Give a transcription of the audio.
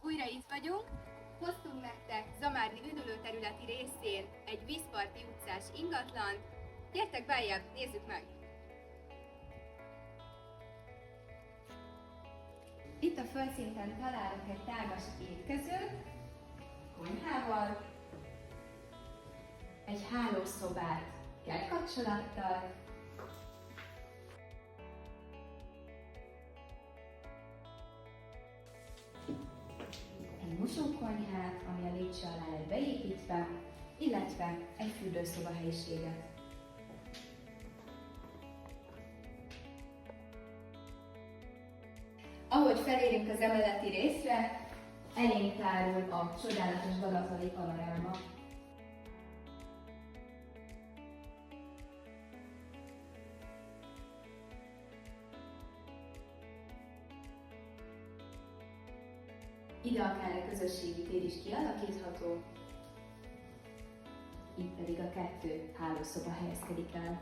Újra itt vagyunk. Hoztunk nektek Zamárdi üdülőterületi részén egy vízparti utcás ingatlant. Gyertek beljebb, nézzük meg! Itt a földszinten találunk egy tágas étkezőt, konyhával, egy hálószobát kertkapcsolattal, egy mosókonyhát, ami a lépcső alá lett beépítve, illetve egy fürdőszoba helyiséget. Ahogy felérünk az emeleti részre, elénk tárul a csodálatos balatoni panoráma. Ide akár egy közösségi tér is kialakítható, itt pedig a 2 hálószoba helyezkedik el.